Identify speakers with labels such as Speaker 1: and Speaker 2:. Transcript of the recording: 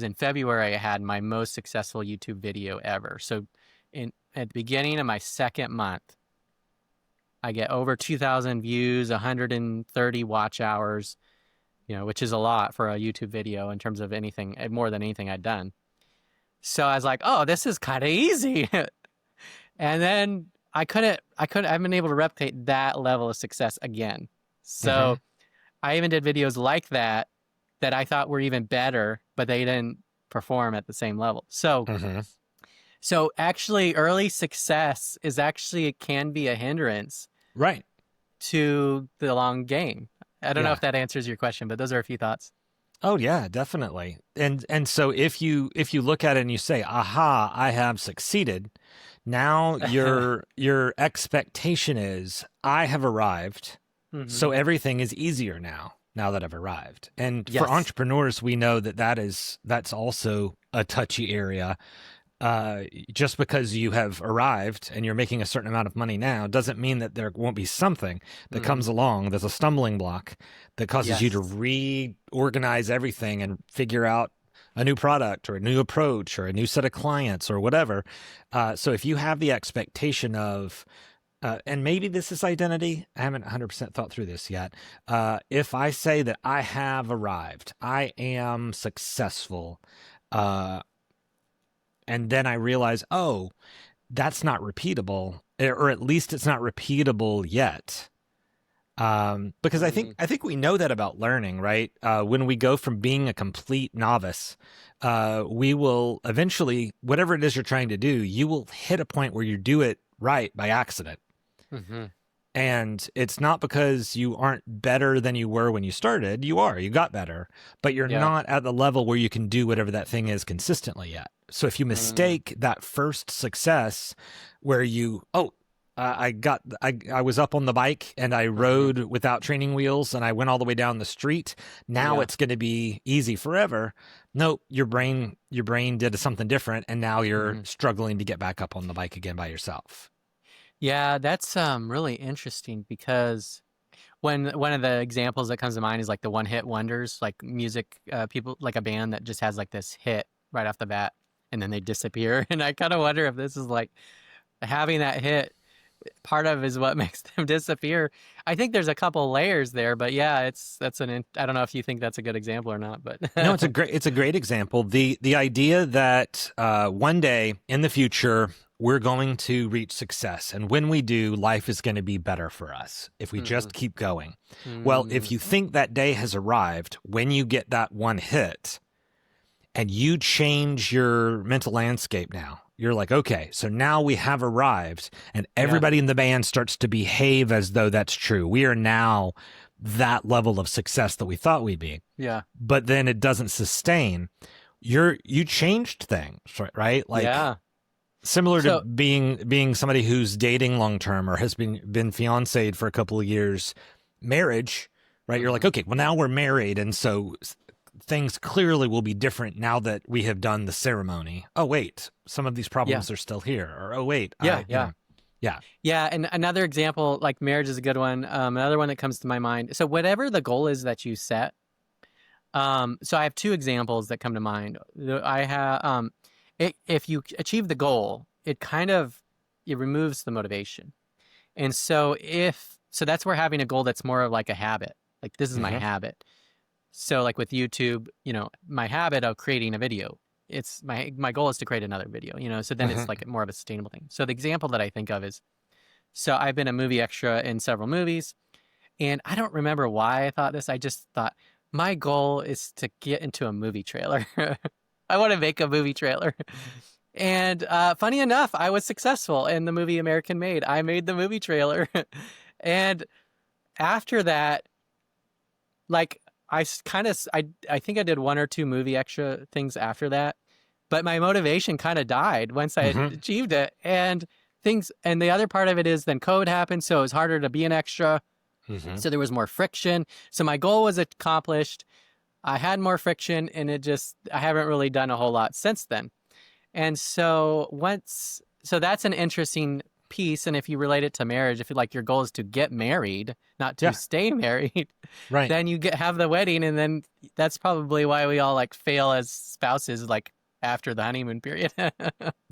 Speaker 1: in February, I had my most successful YouTube video ever. So at the beginning of my second month, I get over 2,000 views, 130 watch hours, which is a lot for a YouTube video in terms of anything, more than anything I'd done. So I was like, oh, this is kind of easy. And then I haven't been able to replicate that level of success again. So I even did videos like that I thought were even better, but they didn't perform at the same level. So actually early success it can be a hindrance
Speaker 2: Right.
Speaker 1: to the long game. I don't know
Speaker 2: Yeah.
Speaker 1: if that answers your question, but those are a few thoughts.
Speaker 2: Oh yeah, definitely. And so if you look at it and you say, "Aha, I have succeeded," now your expectation is, "I have arrived, so everything is easier now that I've arrived." And
Speaker 1: Yes.
Speaker 2: for entrepreneurs, we know that's also a touchy area. Just because you have arrived and you're making a certain amount of money now doesn't mean that there won't be something that comes along. There's a stumbling block that causes you to reorganize everything and figure out a new product or a new approach or a new set of clients or whatever. So if you have the expectation of, and maybe this is identity, I haven't 100% thought through this yet. If I say that I have arrived, I am successful, and then I realize, oh, that's not repeatable, or at least it's not repeatable yet. Because I think we know that about learning, right? When we go from being a complete novice, we will eventually, whatever it is you're trying to do, you will hit a point where you do it right by accident. And it's not because you aren't better than you were when you started. You got better, but you're not at the level where you can do whatever that thing is consistently yet. So if you mistake that first success where I was up on the bike and I rode without training wheels and I went all the way down the street. Now it's going to be easy forever. Nope. Your brain did something different. And now you're struggling to get back up on the bike again by yourself.
Speaker 1: Yeah, that's really interesting because one of the examples that comes to mind is like the one hit wonders, like music people, like a band that just has like this hit right off the bat and then they disappear. And I kind of wonder if this is like having that hit part of is what makes them disappear. I think there's a couple layers there, but yeah, I don't know if you think that's a good example or not, but
Speaker 2: no, it's a great example. The idea that one day in the future we're going to reach success, and when we do, life is going to be better for us if we just keep going. Well, if you think that day has arrived when you get that one hit, and you change your mental landscape now. You're like, okay, so now we have arrived, and everybody in the band starts to behave as though that's true. We are now that level of success that we thought we'd be.
Speaker 1: Yeah.
Speaker 2: But then it doesn't sustain. You changed things, right? Like similar to being somebody who's dating long term or has been fiancéed for a couple of years, marriage, right? You're like, okay, well now we're married, and so things clearly will be different now that we have done the ceremony. Oh wait, some of these problems are still here. Or oh wait,
Speaker 1: yeah. And another example, like marriage is a good one. Another one that comes to my mind. So whatever the goal is that you set. So I have two examples that come to mind. I have if you achieve the goal, it removes the motivation, and so that's where having a goal that's more of like a habit. Like this is my habit. So like with YouTube, my habit of creating a video, it's my goal is to create another video, so then it's like more of a sustainable thing. So the example that I think of is, so I've been a movie extra in several movies, and I don't remember why I thought this. I just thought my goal is to get into a movie trailer. I want to make a movie trailer. And funny enough, I was successful in the movie American Made. I made the movie trailer. And after that, like, I think I did one or two movie extra things after that, but my motivation kind of died once I had achieved it. And the other part of it is then COVID happened, so it was harder to be an extra. So there was more friction. So my goal was accomplished. I had more friction, and I haven't really done a whole lot since then. And so that's an interesting peace, and if you relate it to marriage, if like your goal is to get married, not to
Speaker 2: Yeah.
Speaker 1: stay married,
Speaker 2: Right.
Speaker 1: then you have the wedding, and then that's probably why we all like fail as spouses like after the honeymoon period.